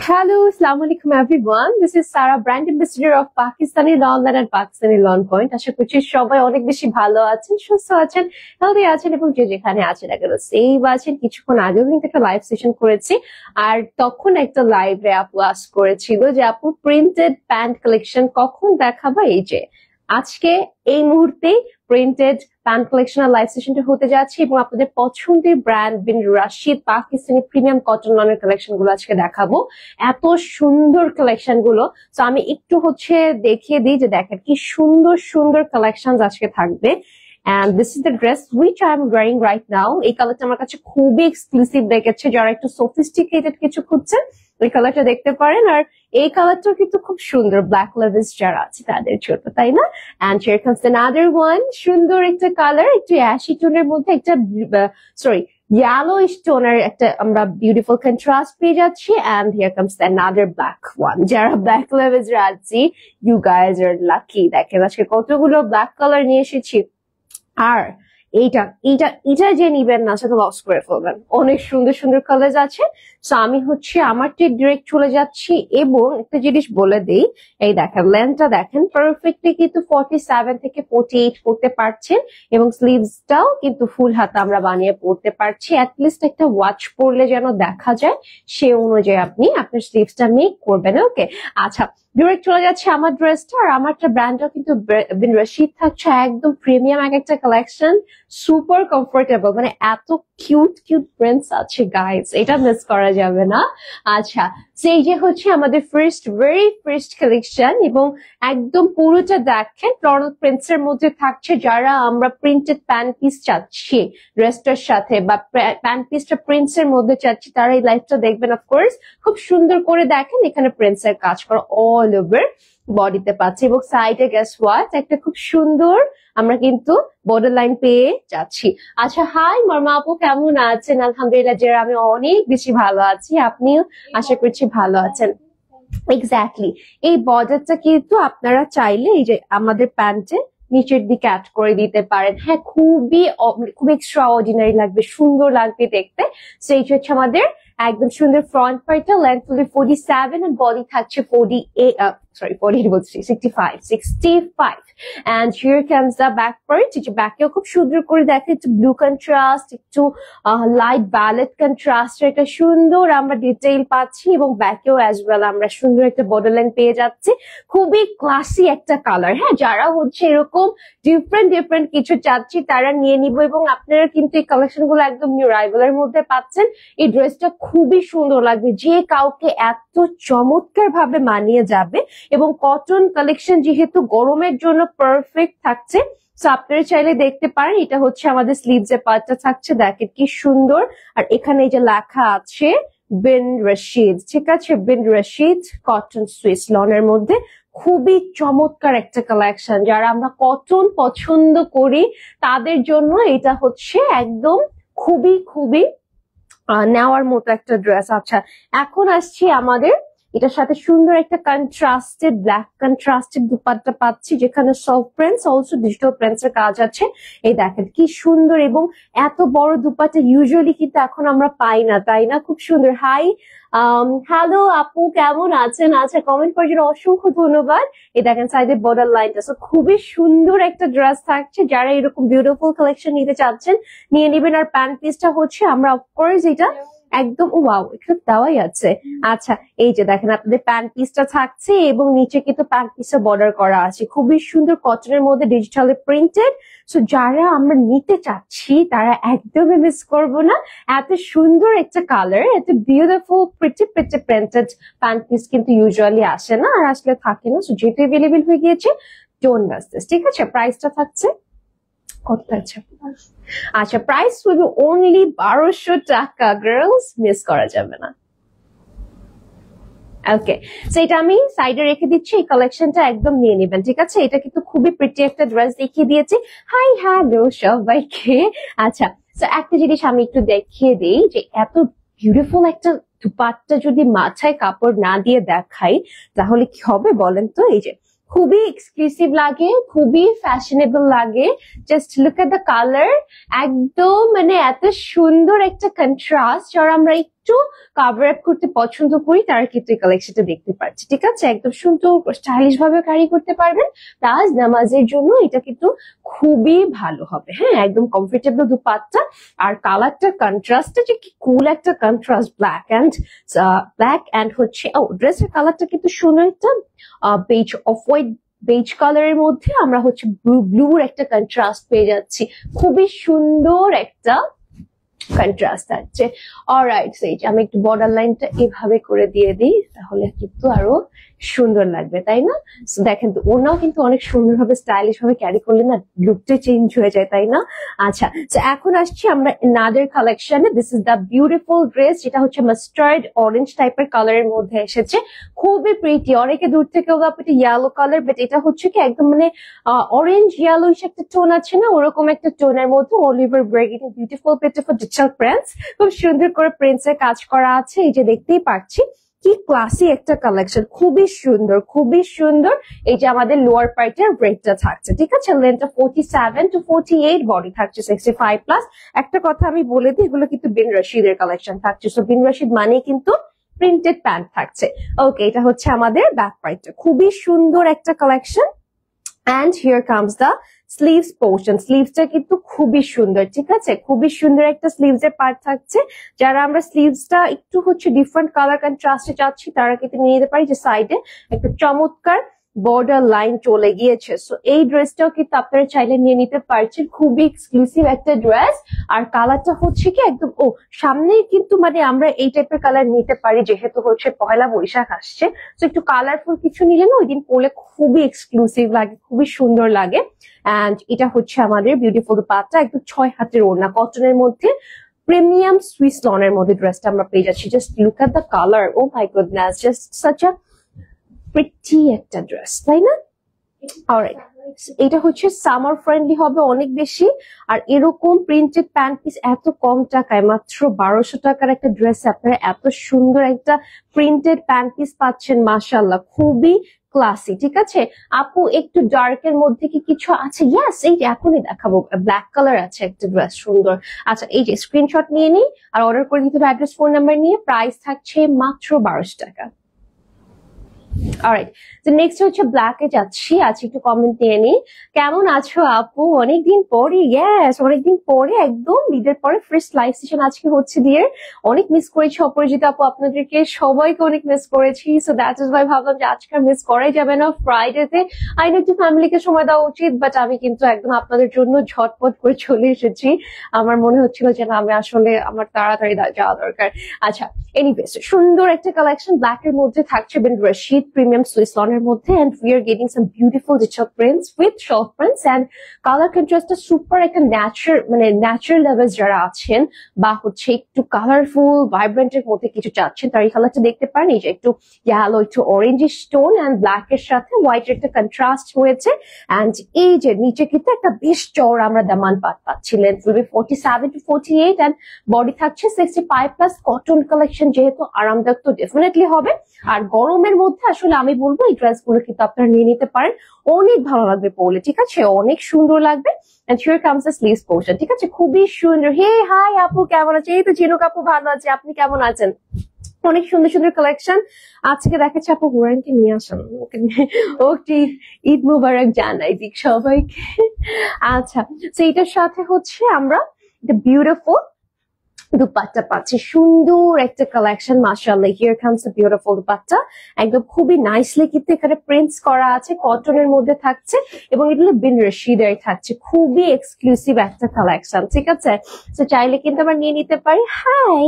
Hello, Assalamu alaikum everyone. This is Sarah, brand ambassador of Pakistani Lawn and Pakistani Lawn Point. আশা করছি সবাই অনেক বেশি ভালো আছেন, সুস্থ আছেন, হেলদি আছেন এবং যে যেখানে আছেন না কেন সেভ আছেন। কিছুক্ষণ আগেও কিন্তু একটা লাইভ সেশন করেছি আর তখন একটা লাইভে আপু আস্ক করেছিল যে আপু প্রিন্টেড প্যান্ট কালেকশন কখন দেখাবা। এই যে আজকে এই মুহূর্তে প্রিন্টেড প্যান্ট কালেকশনের লাইভ সেশনটা হতে যাচ্ছে এবং আপনাদের পছন্দের brand Bin Rashid Pakistani premium cotton লনের কালেকশন গুলো আজকে দেখাবো। এত সুন্দর কালেকশন গুলো, তো আমি একটু দেখিয়ে দিই যে দেখেন কি সুন্দর সুন্দর কালেকশন আজকে থাকবে। And this is the dress which I am wearing right now. এই কালারটা আমার কাছে খুবই এক্সক্লুসিভ লেগেছে, যারা একটু সফিস্টিকেটেড কিছু খুঁজছেন ওই কালারটা দেখতে পারেন। আর এই কালারটা কিন্তু খুব সুন্দর, ব্ল্যাক লাভার্স যারা আছে তাদের জন্য, তাই না? And here comes another one, সুন্দর একটা কালার, একটু অ্যাশি টোনের মধ্যে একটা yellowish টোনের একটা আমরা বিউটিফুল কন্ট্রাস্ট পেয়ে যাচ্ছি। And here comes another black one, যারা ব্ল্যাক লাভার্স আছি you guys are lucky। দেখেন আজকে কতগুলো ব্ল্যাক কালার নিয়ে এসেছি। আর এইটা যে নিবেন না সেটা লস করে ফেলবেন, অনেক সুন্দর সুন্দর কালার আছে। তো আমি আমারটা ডিরেক্ট চলে যাচ্ছি এবং একটা জিনিস বলে দেই, এই দেখেন লেন্থটা দেখেন পারফেক্টলি কিন্তু 47 থেকে 48 পড়তে পারছেন এবং স্লিভসটাও কিন্তু ফুল হাতা আমরা বানিয়ে পড়তে পারছি। অ্যাটলিস্ট একটা ওয়াচ পরলে যেন দেখা যায় সে অনুযায়ী আপনি আপনার স্লিভসটা মেক করবেন। ওকে, আচ্ছা ডিরেক্ট চলে যাচ্ছে আমার ড্রেসটা। আর আমারটা ব্র্যান্ডটাও কিন্তু বিন রাশিদ থাকছে, একদম প্রিমিয়াম এক একটা কালেকশন, সুপার কমফোর্টেবল, মানে এত কিউট কিউট প্রিন্টস আছে গাইস, এটা মিস করা যাবে না। আচ্ছা সেই যে আমাদের ভেরি ফার্স্ট কালেকশন এবং একদম পুরোটা দেখেন ফ্লোরাল প্রিন্টস এর মধ্যে থাকছে। যারা আমরা প্রিন্টেড প্যান্ট পিস চাচ্ছি ড্রেসটার সাথে বা প্যান্ট পিসটা প্রিন্টস এর মধ্যে চাচ্ছি তারা এই লাইভটা দেখবেন। অফকোর্স খুব সুন্দর করে দেখেন এখানে প্রিন্টস এর কাজ করা অল ওভার বডিতে পাচ্ছি এবং সাইডে গেস হোয়াট একটা খুব সুন্দর আমরা কিন্তু বর্ডার লাইন পেয়ে যাচ্ছি। আচ্ছা হাই মর্মা আপু, কেমন আছেন? আলহামদুলিল্লাহ যারা আমি অনেক বেশি ভালো আছি, আপনিও আশা করছি ভালো আছেন। এক্স্যাক্টলি এই বর্ডারটা কিন্তু আপনারা চাইলে এই যে আমাদের প্যান্টে নিচের দিকে অ্যাড করে দিতে পারেন। হ্যাঁ খুব এক্সট্রা অর্ডিনারি লাগবে, সুন্দর লাগবে দেখতে। সো এই হচ্ছে আমাদের একদম সুন্দর ফ্রন্ট পার্টটা, লেন্থ হলো 47 and বডি থাকছে 65 and here comes the back part। এই যে ব্যাকেও খুব সুন্দর করে দেখে একটু ব্লু কন্ট্রাস্ট, একটু লাইট ভ্যালেট কন্ট্রাস্ট, একটা সুন্দর আমরা ডিটেইল পাচ্ছি এবং ব্যাকেও অ্যাজ ওয়েল আমরা সুন্দর একটা বর্ডার লাইন পেয়ে যাচ্ছি। খুবই ক্লাসি একটা কালার। হ্যাঁ যারা এরকম ডিফারেন্ট কিছু চাচ্ছি তারা নিয়ে নিব এবং আপনারা কিন্তু এই কালেকশন গুলো একদম নিউ রাইভালের মধ্যে পাচ্ছেন। এই ড্রেসটা খুবই সুন্দর লাগবে, যে কাউকে এত চমৎকার ভাবে মানিয়ে যাবে এবং কটন কালেকশন যেহেতু গরমের জন্য পারফেক্ট থাকছে। সো আপনারা চাইলে দেখতে পারেন, এটা আমাদের স্লিভস এর পার্টটা থাকছে, দেখেন কি সুন্দর। আর এখানে এই যে লেখা আছে বিন রাশিদ, ঠিক আছে, বিন রাশিদ কটন সুইস লনের মধ্যে খুবই চমৎকার একটা কালেকশন। যারা আমরা কটন পছন্দ করি তাদের জন্য এটা একদম খুবই নেওয়ার মতো একটা ড্রেস। আচ্ছা এখন আসছি আমাদের এটার সাথে সুন্দর একটা কন্ট্রাস্টেড ব্ল্যাক কন্ট্রাস্টেড দুপাট্টা পাচ্ছি, যেখানে soft prints also digital prints এর কাজ আছে। এই দেখেন কি সুন্দর এবং এত বড় দুপাট্টা ইউজুয়ালি কিন্তু এখন আমরা পাই না, তাই না? খুব সুন্দর। হাই হ্যালো আপু, কেমন আছেন? আচ্ছা কমেন্ট করার জন্য অসংখ্য ধন্যবাদ। এই দেখেন সাইডে বর্ডার লাইনটা, খুবই সুন্দর একটা ড্রেস থাকছে। যারা এরকম বিউটিফুল কালেকশন নিতে চাচ্ছেন নিয়ে নেবেন। আর প্যান্ট পিসটা আমরা অফকোর্স এটা একদম ওয়াও এখানে দেওয়াই আছে। আচ্ছা এই যে দেখেন আপনাদের প্যান্ট পিসটা থাকছে এবং নিচে কিন্তু প্যান্ট পিসটা বর্ডার করা আছে, খুবই সুন্দর কটনের মধ্যে ডিজিটালি প্রিন্টেড। সো যারা আমরা নিতে চাচ্ছি তারা একদমই মিস করবো না, এত সুন্দর একটা কালার, এত beautiful pretty printed pant piece কিন্তু ইউজুয়ালি আসে না, আর আসলে থাকে না। সো যেহেতু অ্যাভেলেবেল হয়ে গিয়েছে ডোন্ট মিস দিস, ঠিক আছে? প্রাইসটা থাকছে কত থাকছে? আচ্ছা প্রাইস উইল বি অনলি 1200 টাকা, গার্লস মিস করা যাবে না। ওকে সো এটা আমি সাইডে রেখে দিচ্ছি, এই কালেকশনটা একদম নিয়ে নেবেন, ঠিক আছে? এটা কিন্তু খুবই প্রিটি একটা ড্রেস দেখিয়ে দিয়েছি। হাই হ্যালো সবাইকে। আচ্ছা তো একটা জিনিস আমি একটু দেখিয়ে দিই যে এত বিউটিফুল একটা দুপাট্টা যদি মাথায় কাপড় না দিয়ে দেখাই তাহলে কি হবে বলেন তো? এই যে খুবই এক্সক্লুসিভ লাগে, খুবই ফ্যাশনেবল লাগে। Just look at the colour, একদম মানে এত সুন্দর একটা কন্ট্রাস্ট। আর আমরা একটু কাভার আপ করতে পছন্দ করি তারা কিন্তু এই কালেকশনটা দেখতে পাচ্ছে, ঠিক আছে? একদম সুন্দর স্টাইলিশ ভাবে ক্যারি করতে পারবেন, প্লাস নামাজের জন্য এটা কিন্তু খুবই ভালো হবে। হ্যাঁ, একদম কমফোর্টেবল দুপাট্টা, আর কালারটা কন্ট্রাস্টটা যে কি কুল একটা কন্ট্রাস্ট, ব্ল্যাক এন্ড হচ্ছে ড্রেসের কালারটা কিন্তু সুন্দর একটা বেজ অফ হোয়াইট বেজ কালারের মধ্যে আমরা হচ্ছে ব্লুর একটা কন্ট্রাস্ট পেয়ে যাচ্ছি, খুবই সুন্দর একটা কন্ট্রাস্ট আছে। অলরাইট, সেই আমি একটু বর্ডার লাইনটা এভাবে করে দিয়ে দিই, তাহলে কিন্তু আরো সুন্দর লাগবে, তাই না? দেখেন তো ওনাও কিন্তু অনেক সুন্দরভাবে স্টাইলিশ ভাবে ক্যারি করলে না লুকটা চেঞ্জ হয়ে যায়, তাই না? আচ্ছা, তো এখন আসছি আমরা নাদের কালেকশনে। This is the beautiful dress, যেটা হচ্ছে মাস্টার্ড অরেঞ্জ টাইপের কালারের মধ্যে এসেছে, খুবই প্রিটি। অনেকে দূর থেকে এটা ইয়েলো কালার, বাট এটা হচ্ছে কি একদম মানে অরেঞ্জ ইয়েলো একটা টোন আছে না, ওরকম একটা টোনের মধ্যে অলিভার ব্রেগিং বিউটিফুল ডিজিটাল প্রিন্টস, খুব সুন্দর করে প্রিন্টস এর কাজ করা আছে। এই যে দেখতেই পাচ্ছি কি ক্লাসি একটা কালেকশন, খুবই সুন্দর, খুবই সুন্দর। এই যে আমাদের লোয়ার পার্টের ব্রেকটা থাকছে, ঠিক আছে? লেন্থটা 47 to 48, বডি থাকছে 65 প্লাস। একটা কথা আমি বলে দিই, এগুলো কিন্তু বিন রশিদের কালেকশন থাকছে, সো বিন রশিদ মানে কিন্তু প্রিন্টেড প্যান্ট থাকছে। ওকে, এটা হচ্ছে আমাদের ব্যাক পার্টটা, খুবই সুন্দর একটা collection. And here comes the sleeves portion. স্লিভসটা কিন্তু খুবই সুন্দর, ঠিক আছে? খুবই সুন্দর একটা স্লিভস এর পার্ট থাকছে। যারা আমরা স্লিভসটা একটু হচ্ছে ডিফারেন্ট কালার কন্ট্রাস্টে চাচ্ছি তারা কিন্তু নিয়ে নিতে পারি। যে সাইডে একটা চমৎকার বর্ডার লাইন চলে গিয়েছে, সো এই ড্রেসটাও কিন্তু আপনারা চাইলে নিয়ে নিতে পারছেন, খুবই এক্সক্লুসিভ একটা ড্রেস। আর কালারটা হচ্ছে কি একদম সামনে কিন্তু মানে আমরা এই টাইপের কালার নিতে পারি, যেহেতু হচ্ছে পয়লা বৈশাখ আসছে, তো একটু কালারফুল কিছু নিলে না ওই দিন পরলে খুবই এক্সক্লুসিভ লাগে, খুবই সুন্দর লাগে। এন্ড এটা হচ্ছে আমাদের বিউটিফুল দুপাট্টা, একদম 6 হাতের ওড়না, কটনের মধ্যে প্রিমিয়াম সুইস লনের মধ্যে ড্রেসটা আমরা পেয়ে যাচ্ছি। Just look at the colour, oh my goodness, just such a pretty একটা ড্রেস, তাই না? অলরাইট, এটা হচ্ছে সামার ফ্রেন্ডলি হবে অনেক বেশি। আর এরকম প্রিন্টেড প্যান্ট পিস এত কম টাকায়, মাত্র 1200 টাকার একটা ড্রেস আপনারা এত সুন্দর একটা প্রিন্টেড প্যান্ট পিস পাচ্ছেন, মাশাআল্লাহ, খুবই ক্লাসি, ঠিক আছে? আপু একটু ডার্কের মধ্যে কি কিছু আছে? ইয়েস, এই যে এখনই দেখাবো, ব্ল্যাক কালার আছে একটা ড্রেস, সুন্দর। আচ্ছা, এই যে স্ক্রিনশট নিয়ে নিই আর অর্ডার করে দিতে হবে অ্যাড্রেস, ফোন নাম্বার নিয়ে। প্রাইস থাকছে মাত্র 1200 টাকা। অলরাইট, তো নেক্সট হচ্ছে ব্ল্যাকে যাচ্ছি। আচ্ছা, একটু কমেন্ট নিয়ে নিই। কেমন আছো আপু? অনেকদিন পরে, ইয়েস অনেকদিন পরে, একদম ঈদের পরে ফার্স্ট লাইভ সেশন আজকে হচ্ছে দিয়ে। অনেক মিস করেছি অপরাজিতা আপু, আপনাদেরকে সবাইকে অনেক মিস করেছি, সো দ্যাট ইজ ওয়াই ভাবলাম যে আজকে মিস করাই যাবে না ফ্রাইডেতে। আই নো একটু ফ্যামিলিকে সময় দেওয়া উচিত, বাট আমি কিন্তু একদম আপনাদের জন্য ঝটপট করে চলে এসেছি। আমার মনে হচ্ছিল যে না, আমি আসলে আমার তাড়াতাড়ি যাওয়া দরকার। আচ্ছা, এনিওয়েজ, সুন্দর একটা কালেকশন ব্ল্যাক এর মধ্যে থাকছে বিন রশিদ প্রিমিয়াম সুইস লনের মধ্যে, and we are getting some beautiful digital prints with short prints and colour কন্ট্রাস্টটা সুপার একটা ন্যাচারাল লেভেলস যারা আছেন বা হচ্ছে একটু কালারফুল ভাইব্রেন্ট এর মধ্যে কিছু চাচ্ছেন, তার এই কালারটা দেখতে পারেন। এই যে একটু ইয়েলো, একটু অরেঞ্জ স্টোন এন্ড ব্ল্যাক এর সাথে হোয়াইট এর একটা কন্ট্রাস্ট হয়েছে। এন্ড এই যে নিচে কিন্তু একটা বেশ চওড়া আমরা দামান পাট পাচ্ছি, length will be 47 to 48 and body থাকছে 65 প্লাস। কটন কালেকশন যেহেতু আরামদায়ক তো ডেফিনেটলি হবে। আর গরমের মধ্যে আসলে আমি বলবো এই ড্রেস গুলো কিন্তু আপনারা নিয়ে নিতে পারেন, অনেক ভালো লাগবে পরলে, ঠিক আছে? অনেক সুন্দর লাগবে। And here comes the sleeves portion, ঠিক আছে? খুবই সুন্দর। হে হাই আপু, কেমন আছে? এই তো চিনুক আপু, ভালো আছে, আপনি কেমন আছেন? অনেক সুন্দর সুন্দর কালেকশন আজকে দেখাচ্ছে। আপু হুরানকে নিয়ে আসেন, ওকে ঈদ মুবারক জানাই দিক সবাইকে। আচ্ছা, তো এটার সাথে হচ্ছে আমরা বিউটিফুল দুপাট্টা পাচ্ছি, সুন্দর একটা কালেকশন, মাশাআল্লাহ। Here comes a beautiful dupatta, একদম খুবই নাইসলি কিন্তু এখানে প্রিন্টস করা আছে, কটনের মধ্যে থাকছে এবং এগুলো বিন রশিদের থাকছে, খুবই এক্সক্লুসিভ একটা কালেকশন, ঠিক আছে? তো চাইলে কিন্তু আমরা নিয়ে নিতে পারি। হাই,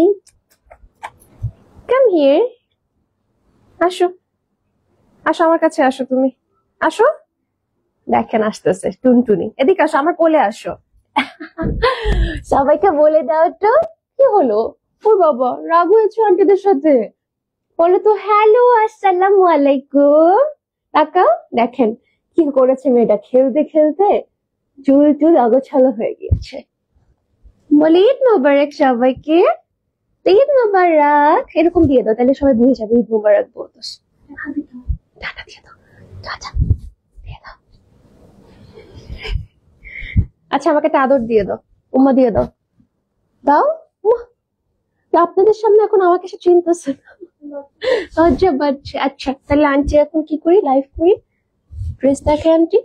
কাম হিয়ার, আসো আসো আমার কাছে আসো, তুমি আসো। দেখেন আসতেছে টুনটুনি, এদিকে আসো, আমার কোলে আসো। সবাইকে বলে দাও তো, কি হলো? ও বাবা, রাগ হয়েছে আন্টিদের সাথে? বলো তো হ্যালো, আসসালামু আলাইকুম। তাকাও, দেখেন কি করেছে মেয়েটা, খেলতে খেলতে চুল চুল আগোছালো হয়ে গিয়েছে। বলে ঈদ মোবারক সবাইকে, ঈদ মোবারক এরকম দিয়ে দাও, তাহলে সবাই বুঝে যাবে ঈদ মোবারক বলতো। টাটা দিয়ে দাও, টাটা দিয়ে দাও। আচ্ছা, আমাকে একটা আদর দিয়ে দাও, উম্মা দিয়ে দাও, দাও। আপনাদের সামনে এখন আমাকে সে চিনতেছে না। আচ্ছা বাচ্চা, আচ্ছা তাহলে আন্টি এখন কি করি, লাইভ করি, ড্রেস দেখে আন্টি।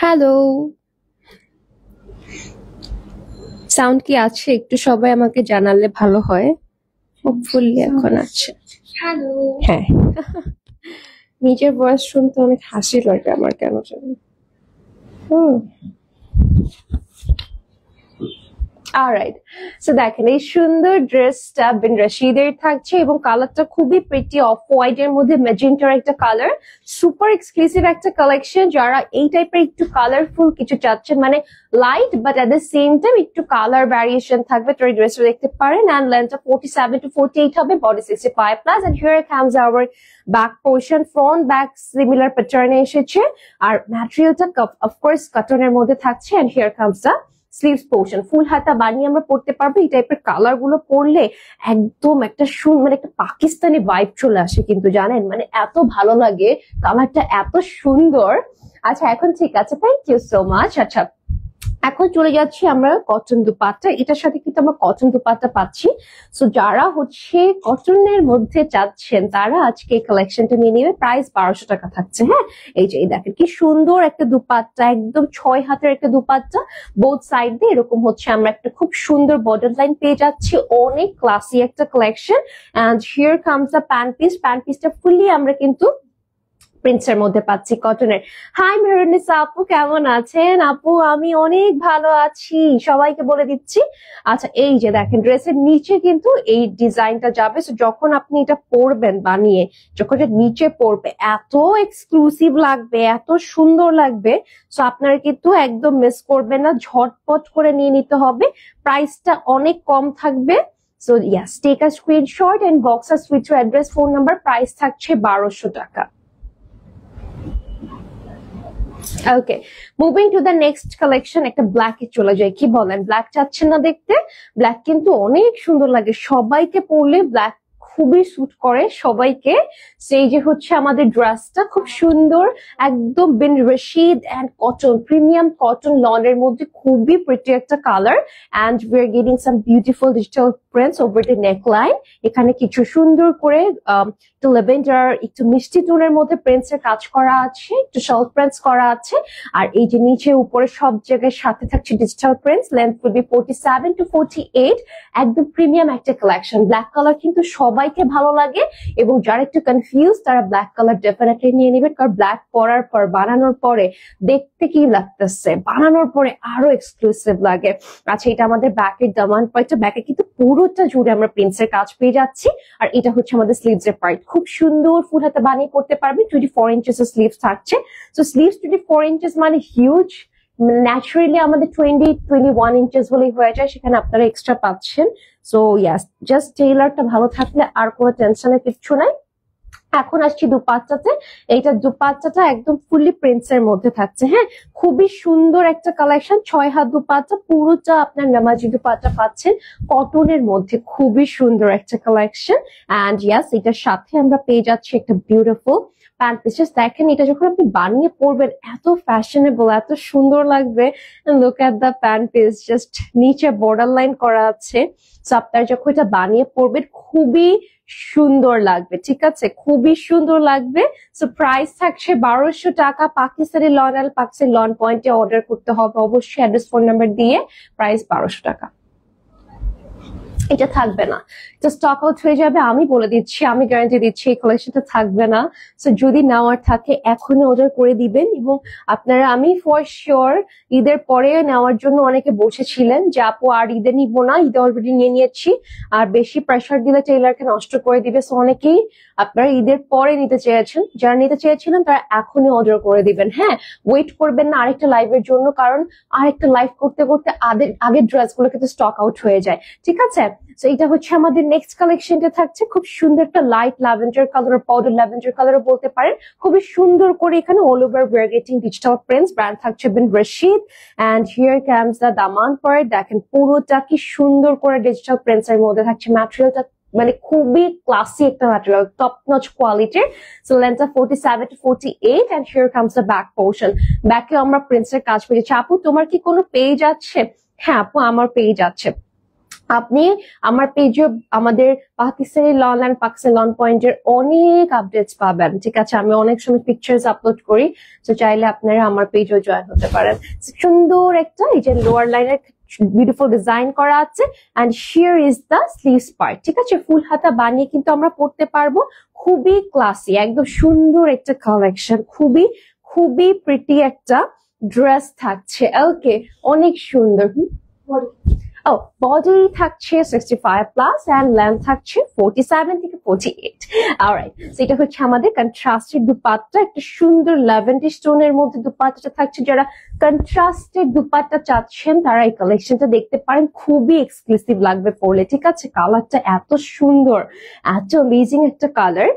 হ্যালো, সাউন্ড কি আছে? একটু সবাই আমাকে জানালে ভালো হয়। হোপফুলি এখন আছে। হ্যালো। হ্যাঁ, নিজের ভয়েস শুনতে অনেক হাসি লাগে আমার কেন জানি। হুম। অলরাইট, সো দেখেন এই সুন্দর ড্রেসটা বিন রশিদের থাকছে এবং কালারটা খুবই প্রিটি, অফ হোয়াইট এর মধ্যে ম্যাজেন্টার একটা কালার, সুপার এক্সক্লুসিভ একটা কালেকশন। যারা এই টাইপের একটু কালারফুল কিছু চাচ্ছেন, মানে light but at the same time একটু কালার ভ্যারিয়েশন থাকবে, তো এই ড্রেসটা দেখতে পারেন। অ্যান্ড লেন্থটা 47 to 48 হবে, body 65 plus. And here comes our back portion, front back similar প্যাটার্নে এসেছে, আর ম্যাটেরিয়ালটা অফকোর্স কটনের মধ্যে থাকছে। And here comes the sleeves portion, full হাতা বানিয়ে আমরা পড়তে পারবো। এই টাইপের কালার গুলো পরলে একদম একটা মানে একটা পাকিস্তানি ভাইব চলে আসে, কিন্তু জানেন মানে এত ভালো লাগে, কালারটা এত সুন্দর। আচ্ছা এখন ঠিক আছে, থ্যাংক ইউ সো মাচ। আচ্ছা এখন চলে যাচ্ছি আমরা কটন দুপাট্টা, এটার সাথে কিন্তু আমরা কটন দুপাট্টা পাচ্ছি। সো যারা হচ্ছে কটনের মধ্যে চাচ্ছেন তারা আজকে এই কালেকশনটা নিয়ে নেবে, প্রাইস 1200 টাকা থাকছে। হ্যাঁ, এই যে দেখেন কি সুন্দর একটা দুপাট্টা, একদম 6 হাতের একটা দুপাট্টা, বোথ সাইড দিয়ে এরকম হচ্ছে আমরা একটা খুব সুন্দর বর্ডার লাইন পেয়ে যাচ্ছি, অনেক ক্লাসি একটা collection. And here comes the pant piece, pant পিসটা ফুললি আমরা কিন্তু প্রিন্টসের মধ্যে পাচ্ছি কটনের। হাই মেহরুনিসা আপু, কেমন আছেন? আপু আমি অনেক ভালো আছি, সবাইকে বলে দিচ্ছি। আচ্ছা এই যে দেখেন ড্রেসের নিচে কিন্তু এই ডিজাইনটা যাবে, যখন আপনি এটা পরবেন বানিয়ে, যখন এটা নিচে পরবে এত এক্সক্লুসিভ লাগবে, এত সুন্দর লাগবে। সো আপনারা কিন্তু একদম মিস করবেন না, ঝটপট করে নিয়ে নিতে হবে, প্রাইসটা অনেক কম থাকবে। So yes, take a screenshot and box us with your address, phone number, price থাকছে 1200 টাকা। Okay, moving to the next collection, একটা ব্ল্যাক এ চলে যায়, কি বলেন? ব্ল্যাক চাচ্ছেন না দেখতে? ব্ল্যাক কিন্তু অনেক সুন্দর লাগে, সবাইকে পরলে ব্ল্যাক খুবই স্যুট করে সবাইকে। সেই যে হচ্ছে আমাদের ড্রেসটা খুব সুন্দর, একদম Bin Rashid and cotton, premium cotton লনের মধ্যে খুবই প্রিটি একটা colour. And we are getting some beautiful digital prints over the neckline. এখানে কিছু সুন্দর করে একটু লেভেন্ডার, একটু মিষ্টি টোনের মধ্যে প্রিন্টস এর কাজ করা আছে, একটু শর্ট প্রিন্টস করা আছে। আর এই যে নিচে উপরে সব জায়গায় সাথে থাকছে digital prints. Length will be 47 to 48, একদম প্রিমিয়াম একটা কালেকশন। ব্ল্যাক কালার কিন্তু সবাইকে ভালো লাগে, এবং যারা একটু কনফিউজ তারা ব্ল্যাক কালার ডেফিনেটলি নিয়ে নেবেন, কারণ ব্ল্যাক পরার পর বানানোর পরে দেখতে কি লাগতেছে, বানানোর পরে আরো এক্সক্লুসিভ লাগে। আচ্ছা এটা আমাদের ব্যাকের দামান পার্টটা, ব্যাকে কিন্তু পুরোটা জুড়ে আমরা প্রিন্টস এর কাজ পেয়ে যাচ্ছি। আর এটা হচ্ছে আমাদের স্লিভস এর পার্ট, খুব সুন্দর ফুল হাতে বানিয়ে পড়তে পারবেন। 24 ইঞ্চেস এর স্লিভস থাকছে। সো স্লিভস 24 ইঞ্চেস মানে হিউজ, ন্যাচারালি আমাদের 20-21 ইঞ্চেস হলেই হয়ে যায়, সেখানে আপনারা এক্সট্রা পাচ্ছেন। সো ইয়াস, জাস্ট টেইলারটা ভালো থাকলে আর কোনো টেনশনের কিচ্ছু নাই। এখন আসছি দুপাট্টাতে। এইটা দুপাট্টাটা একদম ফুললি প্রিন্টস এর মধ্যে থাকছে। হ্যাঁ, খুবই সুন্দর একটা কালেকশন। 6 হাত দুপাট্টা, পুরোটা আপনার নামাজি দুপাট্টা পাচ্ছেন কটনের মধ্যে। খুবই সুন্দর একটা কালেকশন। অ্যান্ড ইয়াস, এটার সাথে আমরা পেয়ে যাচ্ছি একটা বিউটিফুল প্যান্ট পিস। দেখেন, এটা যখন আপনি বানিয়ে পরবেন এত ফ্যাশনেবল, এত সুন্দর লাগবে। Look at the pant piece, just নিচে বর্ডার লাইন করা আছে। সো আপনার যখন এটা বানিয়ে পরবেন খুবই সুন্দর লাগবে, ঠিক আছে, খুবই সুন্দর লাগবে। সো প্রাইস থাকছে 1200 টাকা। পাকিস্তানি লন আর পাকিস্তানি লন পয়েন্টে অর্ডার করতে হবে অবশ্যই, অ্যাড্রেস ফোন নাম্বার দিয়ে। প্রাইস 1200 টাকা। এটা থাকবে না, এটা স্টক আউট হয়ে যাবে, আমি বলে দিচ্ছি, আমি গ্যারান্টি দিচ্ছি এই কালেকশনটা থাকবে না। সো যদি নেওয়ার থাকে এখনই অর্ডার করে দিবেন। এবং আপনারা, আমি ফর শিওর ঈদের পরে নেওয়ার জন্য অনেকে বসেছিলেন যে আপু আর ঈদে নিবো না, ঈদে অলরেডি নিয়ে নিয়েছি, আর বেশি প্রেশার দিলে টেইলারকে নষ্ট করে দিবে। সো অনেকেই আপনারা ঈদের পরে নিতে চেয়েছেন, যারা নিতে চেয়েছিলেন তারা এখনই অর্ডার করে দিবেন। হ্যাঁ, ওয়েট করবেন না আরেকটা লাইভের জন্য, কারণ আরেকটা লাইভ করতে করতে আগের ড্রেসগুলো কিন্তু স্টক আউট হয়ে যায়, ঠিক আছে। তো এটা হচ্ছে আমাদের নেক্সট কালেকশনটা থাকছে খুব সুন্দর একটা light lavender colour, powder lavender কালারও বলতে পারেন। খুবই সুন্দর করে এখানে all over we're getting digital prints. Brand থাকছে Bin Rashid. And here comes the দামান পরে। দেখেন পুরোটা কি সুন্দর করে ডিজিটাল প্রিন্টস এর মধ্যে থাকছে। ম্যাটেরিয়ালটা মানে খুবই ক্লাসি একটা ম্যাটেরিয়াল, টপ নচ কোয়ালিটির। সো লেন্থটা 47 to 48 and here comes the back portion. ব্যাকে আমরা প্রিন্টস এর কাজ পেয়েছি। আপু তোমার কি কোনো পেজ আছে? হ্যাঁ আপু, আমার পেজ আছে। আপনি আমার পেজে আমাদের Pakistani lawn and Pakistani lawn পয়েন্টের অনেক আপডেটস পাবেন, ঠিক আছে। আমি অনেক সময় পিকচার্স আপলোড করি, তো চাইলে আপনারা আমার পেজও জয়েন হতে পারেন। সুন্দর একটা এই যে লোয়ার লাইনের বিউটিফুল ডিজাইন করা আছে। And here is the sleeves part, ঠিক আছে। ফুল হাতা বানিয়ে কিন্তু আমরা পরতে পারবো। খুবই ক্লাসি, একদম সুন্দর একটা কালেকশন। খুবই খুবই প্রিটি একটা ড্রেস থাকছে। ওকে, অনেক সুন্দর। বডি থাকছে 65 প্লাস এন্ড লেন্থ থাকছে 47 থেকে 48। অলরাইট, সেটা হচ্ছে আমাদের কন্ট্রাস্টেড দুপাট্টা। একটা সুন্দর ল্যাভেন্ডার স্টোনের মধ্যে দুপাট্টাটা থাকছে। যারা কন্ট্রাস্টেড দুপাট্টা চাচ্ছেন তারা এই কালেকশনটা দেখতে পারেন। খুবই এক্সক্লুসিভ লাগবে পরলে, ঠিক আছে। কালারটা এত সুন্দর, এত অ্যামেজিং একটা কালার।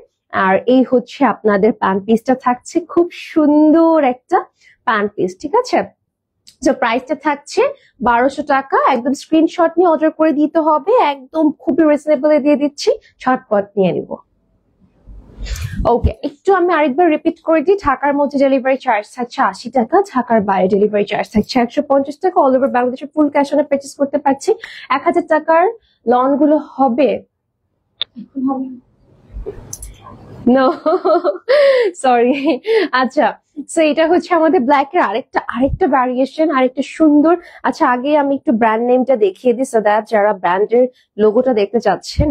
আর এই হচ্ছে আপনাদের প্যান্ট পিসটা থাকছে, খুব সুন্দর একটা প্যান্ট পিস, ঠিক আছে। তো প্রাইসটা থাকছে 1200 টাকা। একদম স্ক্রিনশট নিয়ে অর্ডার করে দিতে হবে, একদম খুবই রিজনেবল দিয়ে দিচ্ছি, ঝটপট নিয়ে নিব। ওকে, একটু আমি আরেকবার রিপিট করে দিই। ঢাকার মধ্যে ডেলিভারি চার্জ থাকছে 80 টাকা, ঢাকার বাইরে ডেলিভারি চার্জ থাকছে 150 টাকা। অল ওভার বাংলাদেশে ফুল ক্যাশ অনে পারচেজ করতে পারছি। 1000 টাকার লন গুলো হবে নো, সরি। আচ্ছা, সো এটা হচ্ছে আমাদের ব্ল্যাক এর আরেকটা ভ্যারিয়েশন, আরেকটা সুন্দর। আচ্ছা, আগে আমি একটু ব্র্যান্ড নেমটা দেখিয়ে দিই, সো দ্যাট যারা ব্র্যান্ডের লোগোটা দেখতে চাচ্ছেন,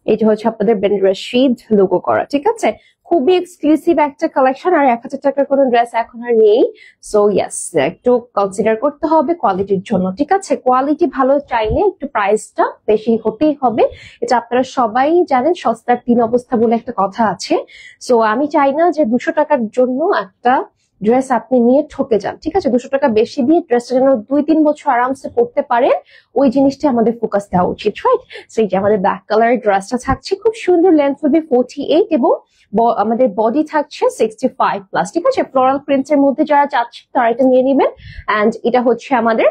এইটা হচ্ছে আপনাদের বিন রশিদ লোগো করা, ঠিক আছে। খুবই এক্সক্লুসিভ একটা কালেকশন। আর 1000 টাকার কোনো ড্রেস এখন আর নেই। সো ইয়েস, একটু কনসিডার করতে হবে কোয়ালিটির জন্য, ঠিক আছে। কোয়ালিটি ভালো চাইলে একটু প্রাইসটা বেশি হতেই হবে। এটা আপনারা সবাই জানেন, সস্তার 3 অবস্থা বলে একটা কথা আছে। সো আমি চাই না যে 200 টাকার জন্য একটা ড্রেস আপনি নিয়ে ঠকে যান, ঠিক আছে। 200 টাকা বেশি দিয়ে ড্রেসটা যেন 2-3 বছর আরামসে পড়তে পারেন, ওই জিনিসটা আমাদের ফোকাস দেওয়া উচিত, রাইট। সো এই যে আমাদের ব্ল্যাক কালারের ড্রেসটা থাকছে, খুব সুন্দর। লেন্থ হবে 48 এবং আমাদের বডি থাকছে 65 প্লাস, ঠিক আছে। ফ্লোরাল প্রিন্টস এর মধ্যে যারা চাচ্ছেন তারা এটা নিয়ে নেবেন। এন্ড এটা হচ্ছে আমাদের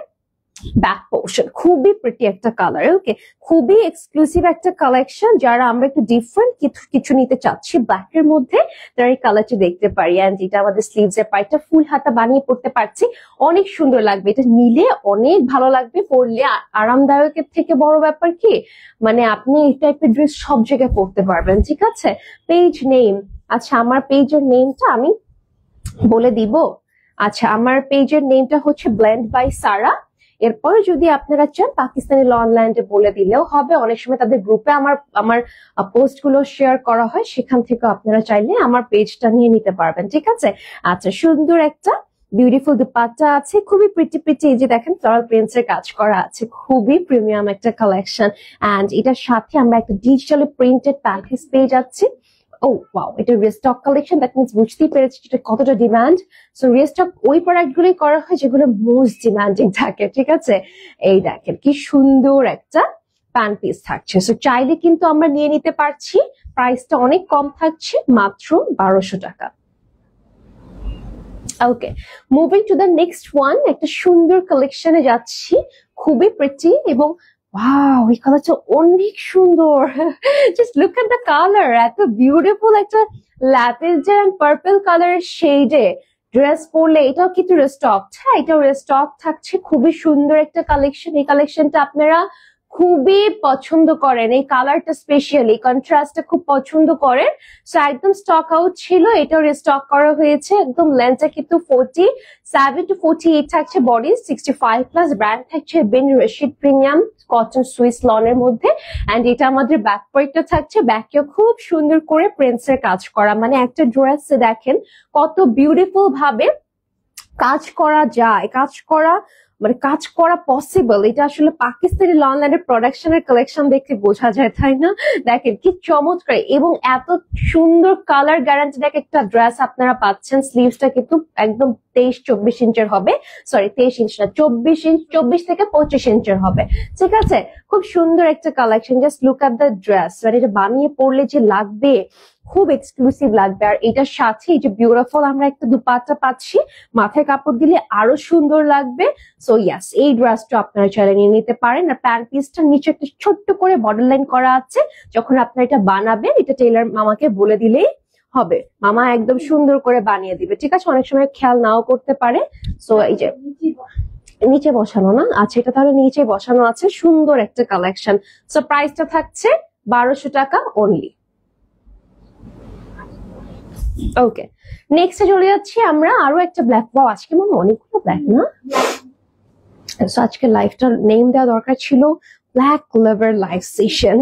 ব্যাক পোর্শন। খুবই প্রিটি একটা কালার। ওকে, খুবই এক্সক্লুসিভ একটা কালেকশন। যারা আমরা একটু ডিফারেন্ট কিছু নিতে চাচ্ছি ব্ল্যাক এর মধ্যে, তারা এই কালারটা দেখতে পারি। এন্ড এটা আমাদের স্লিভস এর পার্টটা ফুল হাতা বানিয়ে পড়তে পারছি, অনেক সুন্দর লাগবে। এটা নিলে অনেক ভালো লাগবে, পরলে আরামদায়কের থেকে বড় ব্যাপার কি, মানে আপনি এই টাইপের ড্রেস সব জায়গায় পরতে পারবেন, ঠিক আছে। পেজ নেম, আচ্ছা আমার পেজের নেমটা আমি বলে দিব। আচ্ছা, আমার পেজের নেমটা হচ্ছে ব্লেন্ড বাই সারা। এরপরে যদি আপনারা চান পাকিস্তানি ল অনলাইনে বলে দিলেও হবে। অনেক সময় তাদের গ্রুপে আমার পোস্ট গুলো শেয়ার করা হয়, সেখান থেকে আপনারা চাইলে আমার পেজটা নিয়ে নিতে পারবেন, ঠিক আছে। আচ্ছা, সুন্দর একটা বিউটিফুল দুপাট্টা আছে, খুবই প্রিটি প্রিটি। এই যে দেখেন ফ্লোরাল প্রিন্টস এর কাজ করা আছে, খুবই প্রিমিয়াম একটা কালেকশন। এন্ড এটার সাথে আমরা একটা ডিজিটালি প্রিন্টেড প্যান্ট পিস পেয়ে যাচ্ছি। ও ওয়াও, এটা রিস্টক কালেকশন, দ্যাট মিন্স বুঝতেই পেরেছি এটা কতটা ডিমান্ড। সো রিস্টক ওই প্রোডাক্ট গুলোই করা হয় যেগুলো মোস্ট ডিমান্ডিং থাকে, ঠিক আছে। এই দেখেন কি সুন্দর একটা প্যান্ট পিস থাকছে। সো চাইলে কিন্তু আমরা নিয়ে নিতে পারছি, প্রাইসটা অনেক কম থাকছে, মাত্র 1200 টাকা। Okay, moving to the next one, একটা সুন্দর কালেকশনে যাচ্ছি, খুবই প্রিটি এবং ওয়াও, এই কালারটা অনেক সুন্দর। Just look at the colour, এত বিউটিফুল একটা ল্যাভেন্ডার এন্ড পার্পল কালারের শেডে ড্রেস পরলে। এটাও কিন্তু রিস্টক, হ্যাঁ এটাও রিস্টক থাকছে, খুবই সুন্দর একটা কালেকশন। এই কালেকশনটা আপনারা খুবই পছন্দ করেন, এই কালারটা স্পেশালি কন্ট্রাস্টটা খুব পছন্দ করেন। সো একদম স্টক আউট ছিল, এটাও রিস্টক করা হয়েছে। একদম লেন্থটা কিন্তু 47 to 48 থাকছে, বডি 65+, ব্র্যান্ড থাকছে Bin Rashid premium cotton Swiss লনের মধ্যে। এন্ড এটা আমাদের ব্যাক পয়েন্টটা থাকছে, ব্যাকেও খুব সুন্দর করে প্রিন্টসের কাজ করা, মানে একটা ড্রেস দেখেন কত বিউটিফুল ভাবে কাজ করা যায়, কাজ করা পসিবল। এটা আসলে পাকিস্তানি লনল্যান্ডের প্রোডাকশনের কালেকশন দেখে বোঝা যায়, তাই না? দেখেন কি চমৎকার এবং এত সুন্দর কালার গ্যারান্টিড একটা ড্রেস আপনারা পাচ্ছেন। স্লিভসটা কিন্তু একদম 23-24 ইঞ্চের হবে, সরি 23 ইঞ্চ না, 24 ইঞ্চ, 24 থেকে 25 ইঞ্চের হবে, ঠিক আছে? খুব সুন্দর একটা collection. Just look at the dress, মানে এটা বানিয়ে পরলে যে লাগবে, খুব এক্সক্লুসিভ লাগবে। আর এটার সাথে এই যে বিউটিফুল আমরা একটা দুপাট্টা পাচ্ছি, মাথায় কাপড় দিলে আরো সুন্দর লাগবে। সো ইয়াস, এই ড্রেসটা আপনারা চাইলে নিয়ে নিতে পারেন। আর প্যান্ট পিসটার নিচে একটা ছোট্ট করে বর্ডার লাইন করা আছে, যখন আপনারা এটা বানাবেন এটা টেইলার মামাকে বলে দিলেই হবে, মামা একদম সুন্দর করে বানিয়ে দিবে, ঠিক আছে? অনেক সময় খেয়াল নাও করতে পারে। সো এই যে নিচে বসানো না, আচ্ছা এটা তাহলে নিচে বসানো আছে, সুন্দর একটা কালেকশন। সো প্রাইসটা থাকছে 1200 টাকা অনলি। ওকে, নেক্সটে চলে যাচ্ছি আমরা আরো একটা ব্ল্যাক। ওয়াও, আজকে মনে অনেকগুলো ব্ল্যাক না? সো আজকে লাইভটার নেম দেওয়া দরকার ছিল ব্ল্যাক লেভার লাইভ সেশন।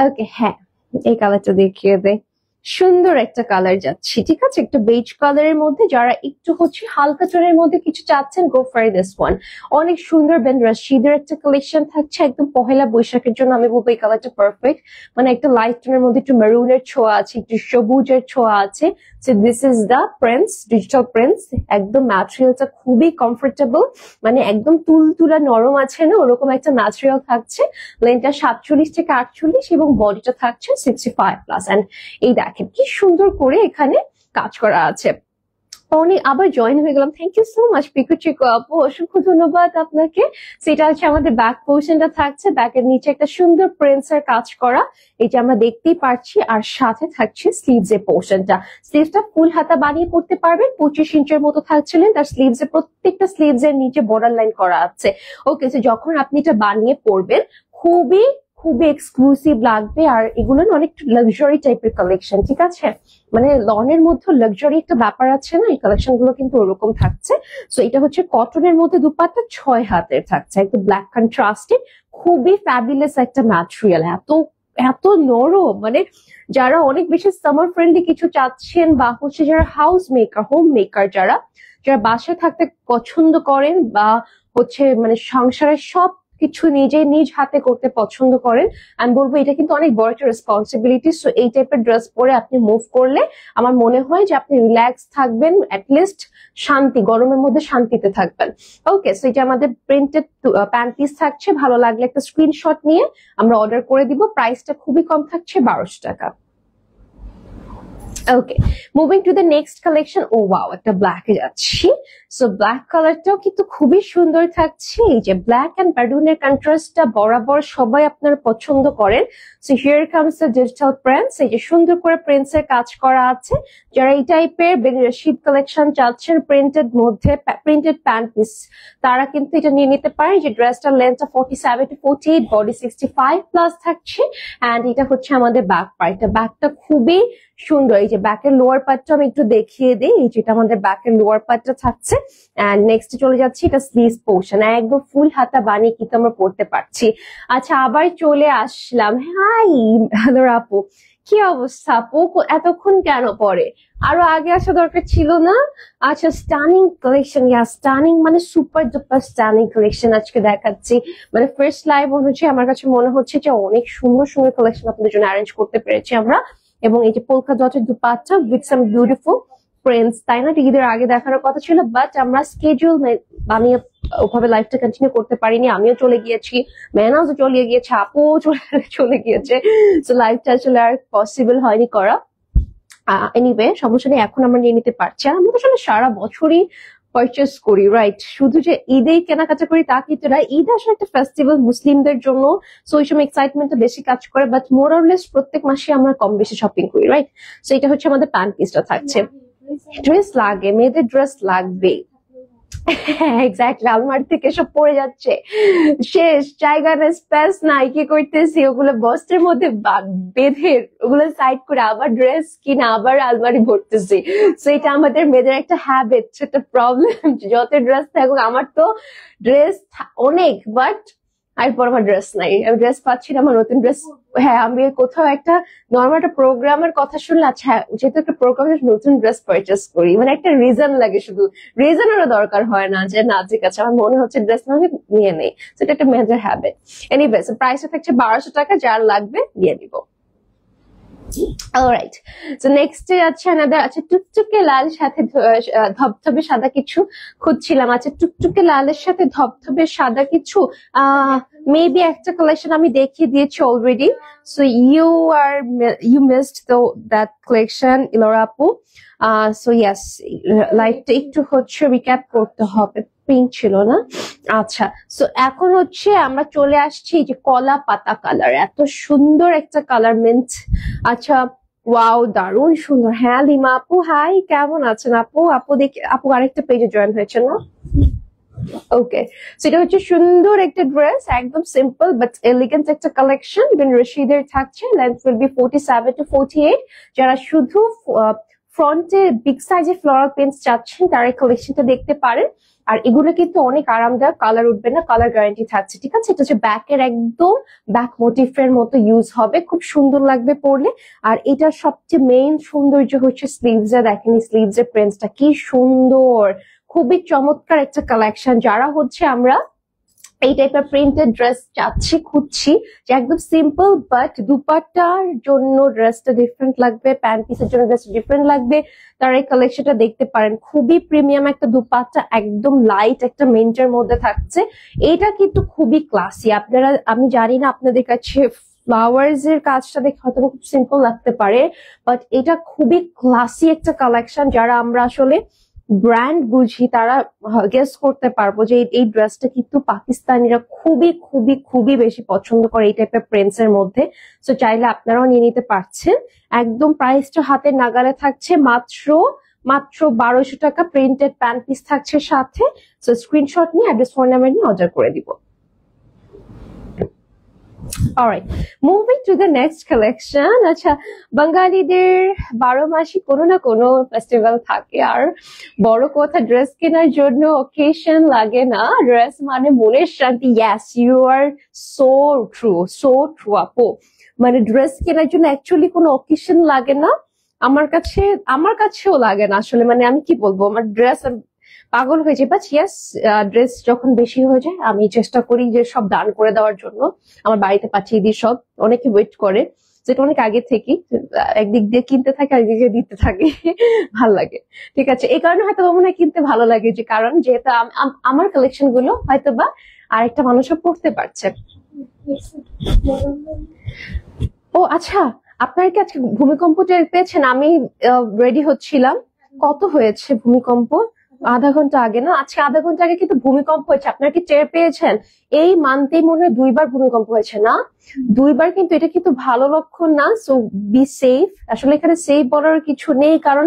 ওকে, হ্যাঁ এই কালারটা দেখিয়ে দেয়, সুন্দর একটা কালার যাচ্ছি, ঠিক আছে? একটা বেজ কালারের মধ্যে, যারা একটু হচ্ছে হালকা টোনের মধ্যে কিছু চাচ্ছেন, গো ফর দিস ওয়ান। অনেক সুন্দর বেন রশিদের একটা কালেকশন থাকছে, একদম পহেলা বৈশাখের জন্য আমি বলবো এই কালারটা পারফেক্ট। মানে একটা লাইট টোনের মধ্যে একটু মেরুনের ছোঁয়া আছে, একটু সবুজের ছোঁয়া আছে। So this is the prints, digital prints. একদম ম্যাটেরিয়ালটা খুবই কমফোর্টেবল, মানে একদম তুলতুলা নরম আছে না, ওরকম একটা ম্যাটেরিয়াল থাকছে। লেন্থটা 47 থেকে 48 এবং বডিটা থাকছে 65+। এন্ড এই দেখেন কি সুন্দর করে এখানে কাজ করা আছে। অনেক আবার জয়েন হয়ে গেলাম, thank you so much Piku Chiku আপু, অসংখ্য ধন্যবাদ আপনাকে। সেটা হচ্ছে আমাদের ব্যাক পোর্শনটা থাকছে, ব্যাকের নিচে একটা সুন্দর প্রিন্টস এর কাজ করা, এটা আমরা দেখতেই পাচ্ছি। আর সাথে থাকছে স্লিভস এর পোর্শনটা, স্লিভসটা ফুল হাতা বানিয়ে পড়তে পারবেন, 25 ইঞ্চের মতো থাকছিলেন। তার স্লিভস এর প্রত্যেকটা স্লিভস এর নিচে বর্ডার লাইন করা আছে। ওকে, সো যখন আপনি এটা বানিয়ে পড়বেন খুবই খুবই এক্সক্লুসিভ লাগবে। আর এগুলো না অনেক লাক্সারি টাইপের কালেকশন, ঠিক আছে? মানে লনের মধ্যে লাক্সারি একটা ব্যাপার আছে না, এই কালেকশন গুলো কিন্তু ওরকম থাকছে। সো এটা হচ্ছে কটনের মধ্যে দুপাট্টা 6 হাতের থাকছে, একদম ব্ল্যাক কন্ট্রাস্টে, খুবই ফ্যাবুলাস একটা ম্যাটেরিয়াল, এত এত নরম। মানে যারা অনেক বেশি সামার ফ্রেন্ডলি কিছু চাচ্ছেন, বা হচ্ছে যারা হাউস মেকার, হোম মেকার, যারা যারা বাসায় থাকতে পছন্দ করেন, বা হচ্ছে মানে সংসারের সব কিছু নিজে নিজ হাতে করতে পছন্দ করেন, আমি বলবো এটা কিন্তু অনেক বড় একটা রেসপন্সিবিলিটি। সো এই টাইপের ড্রেস পরে আপনি মুভ করলে আমার মনে হয় যে আপনি রিল্যাক্স থাকবেন, অ্যাটলিস্ট শান্তি, গরমের মধ্যে শান্তিতে থাকবেন। ওকে, সো এটা আমাদের প্রিন্টেড প্যান্ট পিস থাকছে, ভালো লাগলে একটা স্ক্রিনশট নিয়ে আমরা অর্ডার করে দিব। প্রাইসটা খুবই কম থাকছে, 1200 টাকা। Okay, moving to the next collection. Oh wow, একটা ব্ল্যাক এ যাচ্ছি। সো ব্ল্যাক কালারটাও কিন্তু খুবই সুন্দর থাকছে। এই যে ব্ল্যাক এন্ড মেরুনের কন্ট্রাস্টটা বরাবর সবাই আপনারা পছন্দ করেন। So here comes the digital prints, এই যে সুন্দর করে প্রিন্টস এর কাজ করা আছে। যারা এই টাইপের বেন রশিদ কালেকশন চাচ্ছেন প্রিন্টেড মধ্যে, প্রিন্টেড প্যান্ট পিস, তারা কিন্তু এটা নিয়ে নিতে পারে। যে ড্রেসটার লেন্থটা 47 to 48, বডি 65+ থাকছে। এন্ড এটা হচ্ছে আমাদের ব্যাক পার্ট, ব্যাকটা খুবই সুন্দর। এই যে ব্যাকের লোয়ার পার্টটা আমি একটু দেখিয়ে দিই, এই যেটা আমাদের ব্যাকের লোয়ার পার্টটা থাকছে। এন্ড নেক্সট চলে যাচ্ছি, এটা স্লিভস পোর্শন, একদম ফুল হাতা বানিয়ে কিন্তু আমরা পড়তে পারছি। আচ্ছা, আবার চলে আসলাম। হাই হ্যালো আপু, কি অবস্থা আপু? এতক্ষণ কেন পরে? আরো আগে আসা দরকার ছিল না? আচ্ছা, স্টানিং কালেকশন, ইয়া স্টানিং মানে সুপার ডুপার স্টানিং কালেকশন আজকে দেখাচ্ছি। মানে ফার্স্ট লাইভ হচ্ছে, আমার কাছে মনে হচ্ছে যে অনেক সুন্দর সুন্দর কালেকশন আপনাদের জন্য অ্যারেঞ্জ করতে পেরেছি আমরা। এবং এই যে পোলকা ডটের dupatta with some beautiful prints, তাই না? ঈদের আগে দেখানোর কথা ছিল, বাট আমরা স্কেডিউল বানিয়ে ওভাবে লাইফটা কন্টিনিউ করতে পারিনি, আমিও চলে গিয়েছি, মেহনাজও চলে গিয়েছে, আপুও চলে গিয়েছে, তো লাইফটা আসলে আর পসিবল হয়নি করা। এনিওয়ে সমস্যা নেই, এখন আমরা নিয়ে নিতে পারছি। আর আমরা তো আসলে সারা বছরই পারচেস করি, রাইট? শুধু যে ঈদেই কেনাকাটা করি তা কিন্তু না, ঈদ আসলে একটা ফেস্টিভ্যাল মুসলিমদের জন্য, সো ওই সময় এক্সাইটমেন্টটা বেশি কাজ করে, বাট মোর অর লেস প্রত্যেক মাসে আমরা কম বেশি শপিং করি, রাইট? সো এটা হচ্ছে আমাদের প্যান্ট পিসটা থাকছে। ড্রেস লাগে, মেয়েদের ড্রেস লাগবে। হ্যাঁ এক্স্যাক্টলি, আলমারি থেকে সব পড়ে যাচ্ছে, শেষ, জায়গা না, স্পেস নাই, কি করতেছি ওগুলো বস্ত্রের মধ্যে বেঁধে ওগুলো সাইড করে আবার ড্রেস কিনা আবার আলমারি ভরতেছি। তো এটা আমাদের মেয়েদের একটা হ্যাবিট, একটা প্রবলেম। যত ড্রেস থাকুক, আমার তো ড্রেস অনেক, বাট এরপর আমার ড্রেস নাই, আমি ড্রেস পাচ্ছি না, আমার নতুন ড্রেস। হ্যাঁ আমি কোথাও একটা নর্মাল একটা প্রোগ্রামের কথা শুনলে, আচ্ছা যেহেতু একটা প্রোগ্রামের নতুন ড্রেস পারচেস করি, মানে একটা রিজন লাগে, শুধু রিজনেরও দরকার হয় না যে না ঠিক আছে আমার মনে হচ্ছে ড্রেস না নিয়ে নেই, সেটা একটা মেজর হ্যাবিট। এনিওয়েজ প্রাইসটা থাকছে 1200 টাকা, যার লাগবে দিয়ে দিব। অলরাইট, তো নেক্সট আছে আমাদের, আচ্ছা টুকটুকে লাল সাথে ধবধবে সাদা কিছু খুঁজছিলাম। আচ্ছা টুকটুকে লালের সাথে ধবধবে সাদা কিছু, মেবি একটা কালেকশন আমি দেখিয়ে দিয়েছি already, so you missed that collection Elora আপু। সো ইয়েস, লাইভটা একটু হচ্ছে রিক্যাপ করতে হবে, পিঙ্ক ছিল না? আচ্ছা, সো এখন হচ্ছে আমরা চলে আসছি যে কলা পাতা কালার, এত সুন্দর একটা কালার, মিন্ট। আচ্ছা ওয়াও, দারুণ সুন্দর। হ্যাঁ লিমা আপু, হাই, কেমন আছেন আপু? দেখি আপু আরেকটা পেজে জয়েন হয়েছে না? ওকে, সেটা হচ্ছে সুন্দর একটা ড্রেস, একদম সিম্পল বাট এলিগেন্ট একটা কালেকশন। ইভেন রশিদের থাকছে, লেন্থ উইল বি 47 to 48। যারা শুধু ফ্রন্টে বিগ সাইজের ফ্লোরাল প্রিন্টস চাচ্ছেন তারা এই কালেকশনটা দেখতে পারেন। আর এগুলো কিন্তু অনেক আরামদায়ক, কালার উঠবে না, কালার গ্যারান্টি থাকছে, ঠিক আছে? এটা হচ্ছে ব্যাকের একদম ব্যাক মোটিফের মতো ইউজ হবে, খুব সুন্দর লাগবে পরলে। আর এটার সবচেয়ে মেইন সৌন্দর্য হচ্ছে স্লিভস এ, দেখেন স্লিভস এর প্রিন্টসটা কি সুন্দর, খুবই চমৎকার একটা কালেকশন। যারা হচ্ছে আমরা এই টাইপের প্রিন্টেড ড্রেস চাচ্ছি, খুঁজছি যে একদম সিম্পল বাট দুপাট্টার জন্য ড্রেসটা ডিফারেন্ট লাগবে, প্যান্ট পিসের জন্য ড্রেসটা ডিফারেন্ট লাগবে, তারা এই কালেকশনটা দেখতে পারেন। খুবই প্রিমিয়াম একটা দুপাট্টা, একদম লাইট একটা মিন্টের মধ্যে থাকছে। এটা কিন্তু খুবই ক্লাসি। আপনারা, আমি জানি না আপনাদের কাছে ফ্লাওয়ার্স এর কাজটা দেখে হয়তো খুব সিম্পল লাগতে পারে, বাট এটা খুবই ক্লাসি একটা কালেকশন। যারা আমরা আসলে ব্র্যান্ড বুঝি তারা গেস করতে পারবো যে এই ড্রেসটা কিন্তু পাকিস্তানিরা খুবই খুবই খুবই বেশি পছন্দ করে এই টাইপের প্রিন্টস এর মধ্যে। সো চাইলে আপনারাও নিয়ে নিতে পারছেন। একদম প্রাইসটা হাতের নাগালে থাকছে, মাত্র 1200 টাকা। প্রিন্টেড প্যান্ট পিস থাকছে সাথে। সো স্ক্রিনশট নিয়ে অ্যাড্রেস, ফোন নাম্বার নিয়ে অর্ডার করে দিব। Alright, moving to the next collection. আচ্ছা, বাঙালিদের 12 মাসই কোনো না কোনো ফেস্টিভ্যাল থাকে, আর বড় কথা ড্রেস কেনার জন্য অকেশন লাগে না, ড্রেস মানে মনের শান্তি। Yes, you are so true আপু, মানে ড্রেস কেনার জন্য অ্যাকচুয়ালি কোনো অকেশন লাগে না। আমার কাছেও লাগে না আসলে, মানে আমি কি বলবো, আমার ড্রেস পাগল হয়ে যায়। বাট ইয়েস, ড্রেস যখন বেশি হয়ে যায় আমি চেষ্টা করি যে সব দান করে দেওয়ার জন্য, আমার বাড়িতে পাঠিয়ে দিই সব। অনেকে ওয়েট করে, যেটা অনেক আগে থেকে একদিক দিয়ে কিনতে থাকে, একদিক দিয়ে দিতে থাকে, ভাল লাগে। ঠিক আছে, এই কারণে হয়তো মনে হয় কিনতে ভালো লাগে, যে কারণ যেহেতু আমার কালেকশন গুলো হয়তো বা আরেকটা মানুষও পড়তে পারছে। ও আচ্ছা, আপনার কি আজকে ভূমিকম্প টের পেয়েছেন? আমি রেডি হচ্ছিলাম, কত হয়েছে ভূমিকম্প? আধা ঘন্টা আগে না? আজকে আধা ঘন্টা আগে কিন্তু ভূমিকম্প হয়েছে, আপনারা কি টের পেয়েছেন? এই মান্থেই মনে হয় 2বার ভূমিকম্প হয়েছে না? 2বার, কিন্তু এটা কিন্তু ভালো লক্ষণ না। So be safe. আসলে এখানে সেফ বলার কিছু নেই, কারণ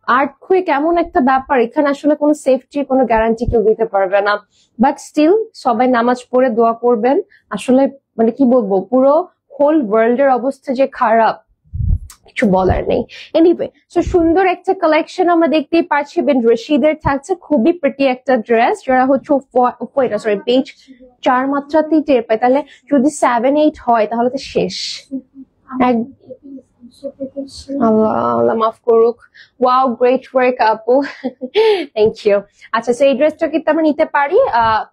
আর্থকুয়েক এমন একটা ব্যাপার, এখানে আসলে কোনো সেফটি, কোনো গ্যারান্টি কেউ দিতে পারবে না। বাট স্টিল সবাই নামাজ পড়ে দোয়া করবেন। আসলে মানে কি বলবো, পুরো হোল ওয়ার্ল্ড এর অবস্থা যে খারাপ, কিছু বলার নেই। এনিওয়ে, সো সুন্দর একটা কালেকশন আমরা দেখতেই পাচ্ছি। বেন রশিদের থাকছে, খুবই প্রিটি একটা ড্রেস। যারা হচ্ছে পেজ 4 মাত্রাতেই টের পায়, তাহলে যদি 7-8 হয় তাহলে তো শেষ। আল্লাহ আল্লাহ মাফ করুক, ওয়াও, গ্রেট ওয়ার্ক আপু, থ্যাংক ইউ। আচ্ছা, সো এই ড্রেসটা কিন্তু আমরা নিতে পারি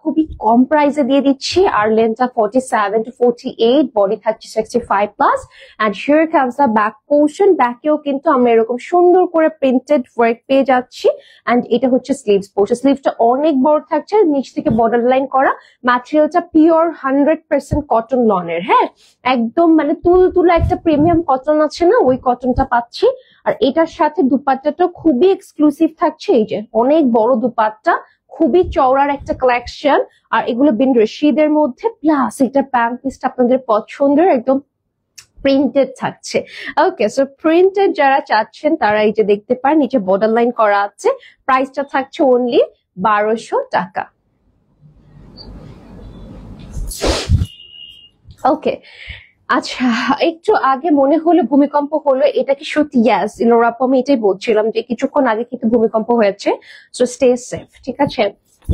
খুবই কম প্রাইসে দিয়ে দিচ্ছি। আর লেন্থটা 47 to 48, বডি থাকছে 65 plus. And here comes the back portion. ব্যাকেও কিন্তু আমরা এরকম সুন্দর করে প্রিন্টেড ওয়ার্ক পেয়ে যাচ্ছি। এন্ড এটা হচ্ছে স্লিভস পোর্শন। স্লিভসটা অনেক বড় থাকছে, নিচ থেকে বর্ডার লাইন করা। ম্যাটেরিয়ালটা পিওর 100% কটন লনের, হ্যাঁ, একদম মানে তুলতুলা একটা প্রিমিয়াম কটন আছে না, ওই কটনটা পাচ্ছি। আর এটার সাথে দুপাট্টাটা খুবই এক্সক্লুসিভ থাকছে, এই যে অনেক বড় দুপাট্টা, খুবই চওড়ার একটা কালেকশন। আর এগুলো বিন রশিদের মধ্যে, প্লাস এটা প্যান্ট পিসটা আপনাদের পছন্দের, একদম প্রিন্টেড থাকছে। ওকে, সো প্রিন্টেড যারা চাচ্ছেন তারা এই যে দেখতে পান, নিচে বর্ডার লাইন করা আছে। প্রাইসটা থাকছে অনলি 1200 টাকা। ওকে, আচ্ছা, একটু আগে মনে হলো ভূমিকম্প হলো, এটা কি সত্যি? ইয়াস ইলোরা আপু, আমি এটাই বলছিলাম যে কিছুক্ষণ আগে কিন্তু ভূমিকম্প হয়েছে। সো স্টে সেফ, ঠিক আছে,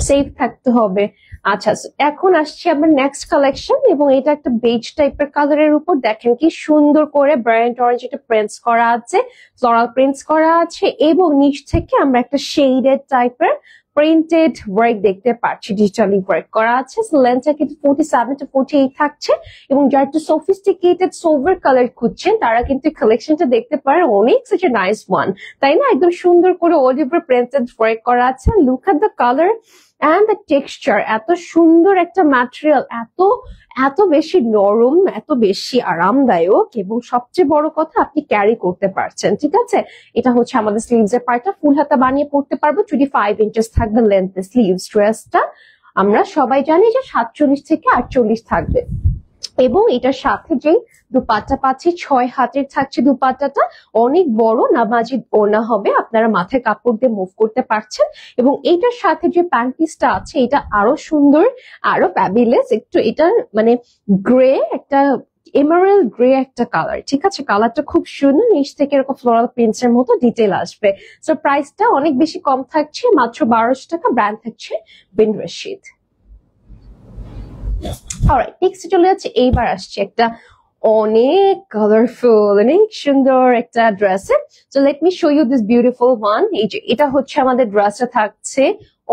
সেফ থাকতে হবে। আচ্ছা, এখন আসছে আমার নেক্সট কালেকশন, এবং এটা একটা বেজ টাইপের কালারের উপর দেখেন কি সুন্দর করে ব্রাইট অরেঞ্জ এটা প্রিন্টস করা আছে, ফ্লোরাল প্রিন্টস করা আছে, এবং নিচ থেকে আমরা একটা শেডেড টাইপের প্রিন্টেড ওয়ার্ক দেখতে পাচ্ছি, ডিজিটালি ওয়ার্ক করা আছে। লেন্থটা কিন্তু 47 to 48 থাকছে। এবং যারা একটু সফিস্টিকেটেড সোভার কালার খুঁজছেন তারা কিন্তু কালেকশনটা দেখতে পারেন, অনেক such a nice one, তাই না? একদম সুন্দর করে অল ওভার প্রিন্টেড ওয়ার্ক করা আছে। Look at the colour and the texture, এত সুন্দর একটা ম্যাটেরিয়াল, এত বেশি নরম, এত বেশি আরামদায়ক, এবং সবচেয়ে বড় কথা আপনি ক্যারি করতে পারছেন, ঠিক আছে। এটা হচ্ছে আমাদের স্লিভস এর পার্টটা, ফুল হাতা বানিয়ে পড়তে পারবো। 25 ইঞ্চেস থাকবে লেন্থ স্লিভস। ড্রেসটা আমরা সবাই জানি যে 47 থেকে 48 থাকবে। এবং এটার সাথে যে দুপাট্টা পাচ্ছি 6 হাতের থাকছে দুপাট্টাটা, অনেক বড় নামাজি ওড়না হবে, আপনারা মাথায় কাপড় দিয়ে মুভ করতে পারছেন। এবং এইটার সাথে যে প্যান্ট পিসটা আছে এটা আরো সুন্দর, আরো ফ্যাবিলেস। একটু এটা মানে গ্রে, একটা এমারেল গ্রে একটা কালার, ঠিক আছে। কালারটা খুব সুন্দর, নিচ থেকে এরকম ফ্লোরাল প্রিন্টস এর মতো ডিটেল আসবে। সো প্রাইসটা অনেক বেশি কম থাকছে, মাত্র 1200 টাকা। ব্র্যান্ড থাকছে বিন রশিদ। অলরাইট, নেক্সট চলে যাচ্ছে, এইবার আসছে একটা অনেক কালারফুল, অনেক সুন্দর একটা dress. So let me show you this beautiful one. এই যে এটা হচ্ছে আমাদের ড্রেসটা থাকছে,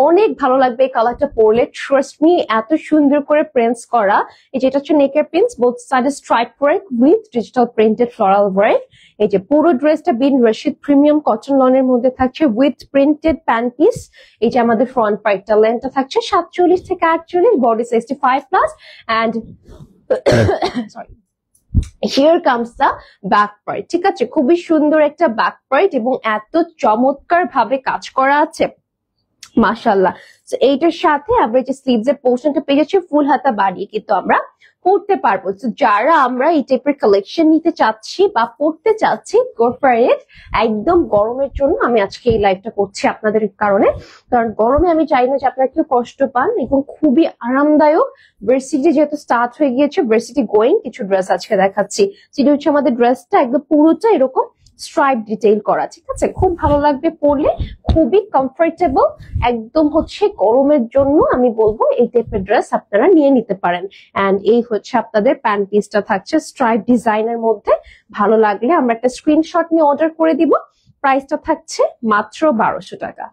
অনেক ভালো লাগবে এই কালারটা পরলে, ট্রাস্ট মি। এত সুন্দর করে প্রিন্টস করা, এই যে এটা হচ্ছে নেকের প্রিন্টস, বোথ সাইডে stripe work with digital printed floral work. এই যে পুরো ড্রেসটা বিন রশিদ প্রিমিয়াম কটন লনের মধ্যে থাকছে উইথ প্রিন্টেড প্যান্ট পিস। এই যে আমাদের ফ্রন্ট পার্টটা, লেন্থটা থাকছে 47 থেকে 48, body 65 plus. And sorry, here comes the back part, ঠিক আছে। খুবই সুন্দর একটা ব্যাক পার্ট, এবং এত চমৎকার ভাবে কাজ করা আছে, মাশাআল্লাহ। তো এইটার সাথে আমরা যে স্লিভস এর পোর্শনটা পেয়ে যাচ্ছি, ফুল হাতা বাড়িয়ে কিন্তু আমরা পড়তে পারবো। তো যারা আমরা এই টাইপের কালেকশন নিতে চাচ্ছি বা পড়তে চাচ্ছি, গো ফর ইট। একদম গরমের জন্য আমি আজকে এই লাইভটা করছি আপনাদের কারণে, কারণ গরমে আমি চাই না যে আপনারা কেউ কষ্ট পান, এবং খুবই আরামদায়ক। ভার্সিটি যেহেতু স্টার্ট হয়ে গিয়েছে, ভার্সিটি গোয়িং কিছু ড্রেস আজকে দেখাচ্ছি। সেটা হচ্ছে আমাদের ড্রেসটা একদম পুরোটা এরকম স্ট্রাইপ ডিটেইল করা, ঠিক আছে। খুব ভালো লাগবে পরলে, খুবই কমফোর্টেবল, একদম হচ্ছে গরমের জন্য আমি বলবো এই টাইপের ড্রেস আপনারা নিয়ে নিতে পারেন। এন্ড এই হচ্ছে আপনাদের প্যান্ট পিসটা থাকছে স্ট্রাইপ ডিজাইনের মধ্যে। ভালো লাগলে আমরা একটা স্ক্রিনশট নিয়ে অর্ডার করে দিব। প্রাইসটা থাকছে মাত্র 1200 টাকা।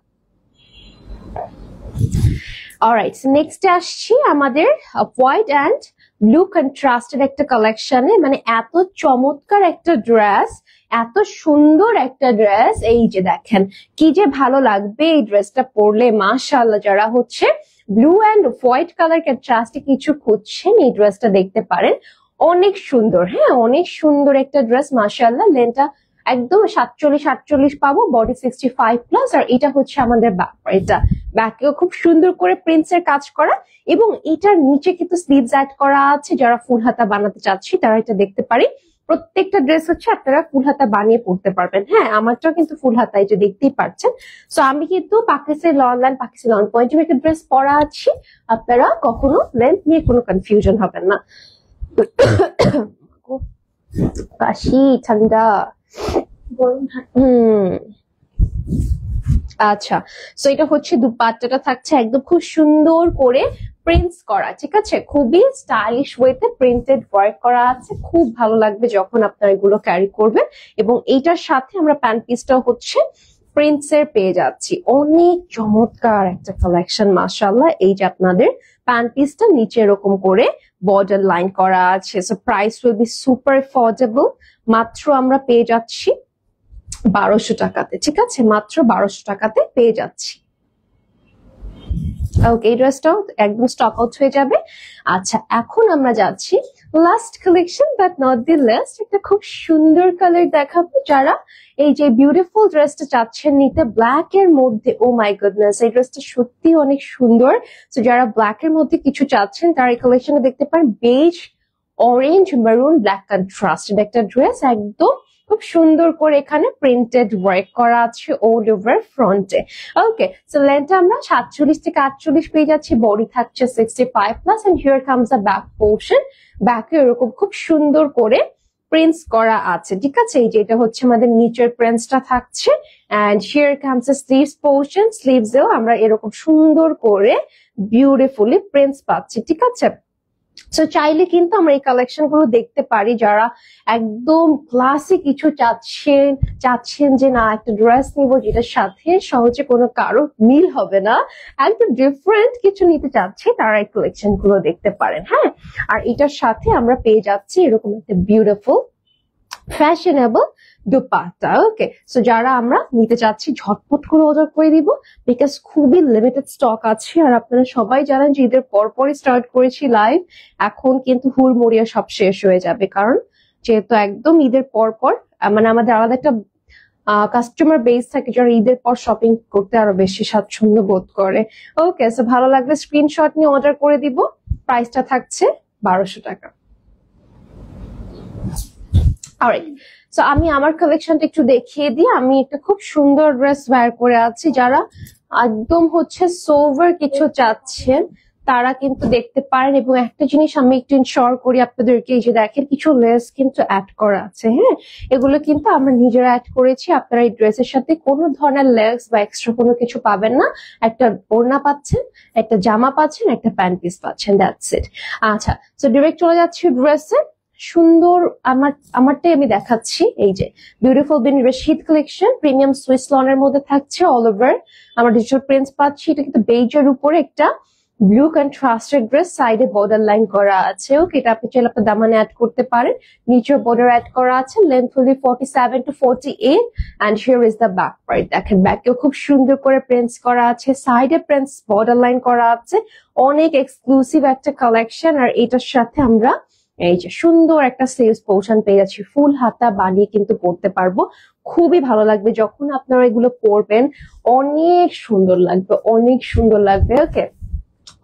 অলরাইট, নেক্সট আসছি আমাদের হোয়াইট অ্যান্ড ব্লু কন্ট্রাস্টেড একটা কালেকশনে। মানে এত চমৎকার একটা ড্রেস, এত সুন্দর একটা ড্রেস, এই যে দেখেন কি যে ভালো লাগবে এই ড্রেসটা পরলে, মাশাআল্লাহ। যারা হচ্ছে ব্লু অ্যান্ড হোয়াইট কালার কন্ট্রাস্টে কিছু খুঁজছেন, এই ড্রেসটা দেখতে পারেন, অনেক সুন্দর। হ্যাঁ, অনেক সুন্দর একটা ড্রেস, মাশাআল্লাহ। লেন্থটা একদম 47 পাবো, বডি 65 প্লাস। আর এটা হচ্ছে আমাদের ব্যাক, এটা ব্যাকেও খুব সুন্দর করে প্রিন্টস এর কাজ করা, এবং এটার নিচে কিন্তু স্লিভস অ্যাড করা আছে। যারা ফুল হাতা বানাতে চাচ্ছি তারা এটা দেখতে পারি। প্রত্যেকটা ড্রেস হচ্ছে আপনারা ফুল হাতা বানিয়ে পড়তে পারবেন। হ্যাঁ, আমারটাও কিন্তু ফুল হাতা, এটা দেখতেই পাচ্ছেন। সো আমি কিন্তু পাকিস্তানি লন পাকিস্তানি লন পয়েন্টে একটা ড্রেস পরা আছি, আপনারা কখনো লেন্থ নিয়ে কোনো কনফিউশন হবেন না। কাশি, ঠান্ডা, আচ্ছা। সো এটা হচ্ছে দুপাট্টাটা থাকছে একদম খুব সুন্দর করে প্রিন্টস করা, ঠিক আছে। খুবই স্টাইলিশ ওয়েতে প্রিন্টেড ওয়ার্ক করা আছে, খুব ভালো লাগবে যখন আপনারা এগুলো ক্যারি করবেন। এবং এইটার সাথে আমরা প্যান্ট পিসটাও হচ্ছে প্রিন্টস এর পেয়ে যাচ্ছি। অনেক চমৎকার একটা কালেকশন মাশাআল্লাহ। এই যে আপনাদের প্যান্ট পিসটা নিচে এরকম করে বর্ডার লাইন করা আছে। So price will be super affordable. মাত্র আমরা পেয়ে যাচ্ছি 1200 টাকাতে, ঠিক আছে? মাত্র 1200 টাকাতে পেয়ে যাচ্ছি। ওকে, এই ড্রেসটাও একদম স্টক আউট হয়ে যাবে। আচ্ছা, এখন আমরা যাচ্ছি last collection but not the last. একটা খুব সুন্দর কালার দেখাবো। যারা এই যে বিউটিফুল ড্রেসটা চাচ্ছেন নিতে ব্ল্যাক এর মধ্যে, ও মাই গুডনেস, এই ড্রেসটা সত্যি অনেক সুন্দর। তো যারা ব্ল্যাক এর মধ্যে কিছু চাচ্ছেন তারা এই কালেকশনে দেখতে পারেন। Beige, orange, maroon, black contrasted একটা ড্রেস, একদম খুব সুন্দর করে এখানে প্রিন্টেড ওয়ার্ক করা আছে অল ওভার ফ্রন্টে। ওকে, সো লেন্থটা আমরা 47 থেকে 48 পেয়ে যাচ্ছি। বডি থাকছে 65 plus and here comes a back portion. ব্যাকে এরকম খুব সুন্দর করে প্রিন্টস করা আছে, ঠিক আছে? এই যে এটা হচ্ছে আমাদের নিচের প্রিন্টসটা থাকছে and here comes a sleeves portion. স্লিভসেও আমরা এরকম সুন্দর করে বিউটিফুলি প্রিন্টস পাচ্ছি, ঠিক আছে? সো চাইলে কিন্তু আমরা এই কালেকশন গুলো দেখতে পারি। যারা একদম ক্লাসিক কিছু চাচ্ছেন যে না একটা ড্রেস নিবো যেটার সাথে সহজে কোনো কারো মিল হবে না, একদম ডিফারেন্ট কিছু নিতে চাচ্ছে, তারা এই কালেকশন গুলো দেখতে পারেন। হ্যাঁ, আর এটার সাথে আমরা পেয়ে যাচ্ছি এরকম একটা বিউটিফুল ফ্যাশনেবল দুপাট্টা। ওকে, সো যারা আমরা নিতে চাচ্ছি ঝটপট করে অর্ডার করে দিব, বিকজ খুবই লিমিটেড স্টক আছে। আর আপনারা সবাই জানেন যে ঈদের পরপরই স্টার্ট করেছি লাইভ, এখন কিন্তু হুড়মুড়িয়া সব শেষ হয়ে যাবে। কারণ যেহেতু একদম ঈদের পরপর মানে আমাদের আলাদা একটা কাস্টমার বেস থাকে যারা ঈদের পর শপিং করতে আরো বেশি স্বাচ্ছন্দ্য বোধ করে। ওকে, সো ভালো লাগলে স্ক্রিনশট নিয়ে অর্ডার করে দিব। প্রাইসটা থাকছে 1200 টাকা। অলরাইট, সো আমি আমার কালেকশনটা একটু দেখিয়ে দিই। আমি একটা খুব সুন্দর ড্রেস ওয়্যার করে আছি। যারা একদম হচ্ছে সোভার কিছু চাচ্ছেন তারা কিন্তু দেখতে পারেন। এবং একটা জিনিস আমি একটু ইনশিওর করি আপনাদেরকে, এই যে দেখেন কিছু লেস কিন্তু অ্যাড করা আছে। হ্যাঁ, এগুলো কিন্তু আমরা নিজেরা অ্যাড করেছি। আপনারা এই ড্রেসের সাথে কোনো ধরনের লেস বা এক্সট্রা কোনো কিছু পাবেন না। একটা ওড়না পাচ্ছেন, একটা জামা পাচ্ছেন, একটা প্যান্ট পিস পাচ্ছেন, দ্যাটস ইট। আচ্ছা, সো ডিরেক্ট চলে যাচ্ছি ড্রেসে। সুন্দর আমারটাই আমি দেখাচ্ছি। এই যে বিউটিফুল বিন শীত কালেকশন, প্রিমিয়াম সুইস লনের মধ্যে থাকছে অল ওভার। আমরা ডিজিটাল প্রিন্টস পাচ্ছি। এটা কিন্তু বেজের উপরে একটা ব্লু কন্ট্রাস্টেড ড্রেস, সাইডে বর্ডার লাইন করা আছে। ওকে, এটা আপনি চাইলে আপনার দামানে অ্যাড করতে পারেন। নিচে বর্ডার অ্যাড করা আছে। লেন্থ হল 47 to 48 and here is the back part. দেখেন ব্যাকেও খুব সুন্দর করে প্রিন্টস করা আছে, সাইডে প্রিন্টস বর্ডার লাইন করা আছে। অনেক এক্সক্লুসিভ একটা কালেকশন। আর এটার সাথে আমরা এই যে সুন্দর একটা সেলস পোর্শন পেয়ে যাচ্ছি। ফুল হাতা বানিয়ে কিন্তু পরতে পারবো, খুবই ভালো লাগবে যখন আপনারা এগুলো পরবেন। অনেক সুন্দর লাগবে, অনেক সুন্দর লাগবে। ওকে,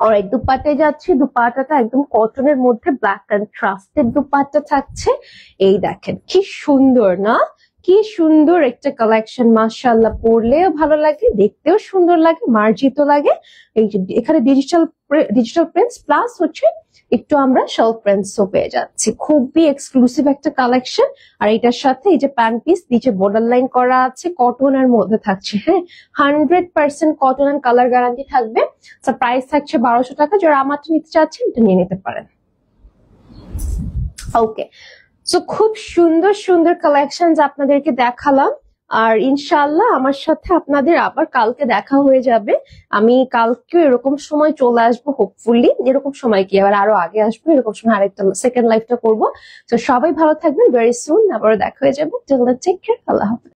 অলরাইট, দুপাট্টায় যাচ্ছি। দুপাট্টাটা একদম কটনের মধ্যে ব্ল্যাক কন্ট্রাস্টেড দুপাট্টা থাকছে। এই দেখেন কি সুন্দর না, কি সুন্দর একটা কালেকশন। মাশাআল্লাহ, পরলেও ভালো লাগে, দেখতেও সুন্দর লাগে, মার্জিত লাগে। এই যে এখানে ডিজিটাল প্রিন্টস প্লাস হচ্ছে একটু আমরা শল প্রিন্টসও পেয়ে যাচ্ছি। খুবই এক্সক্লুসিভ একটা কালেকশন। আর এটার সাথে এই যে প্যান্ট পিস, নিচে বর্ডার লাইন করা আছে, কটনের মধ্যে থাকছে। হ্যাঁ, 100% কটন এন্ড কালার গ্যারান্টি থাকবে। প্রাইস থাকছে 1200 টাকা। যারা আমারটা নিতে চাচ্ছেন এটা নিয়ে নিতে পারেন। ওকে, সো খুব সুন্দর সুন্দর কালেকশন আপনাদেরকে দেখালাম। আর ইনশাআল্লাহ আমার সাথে আপনাদের আবার কালকে দেখা হয়ে যাবে। আমি কালকে এরকম সময় চলে আসবো, হোপফুলি। এরকম সময় কি আবার আরো আগে আসবো, এরকম সময় আরেকটা সেকেন্ড লাইফটা করবো। তো সবাই ভালো থাকবেন, ভেরি সুন আবারও দেখা হয়ে যাবে। টেক কেয়ার, আল্লাহ হাফেজ।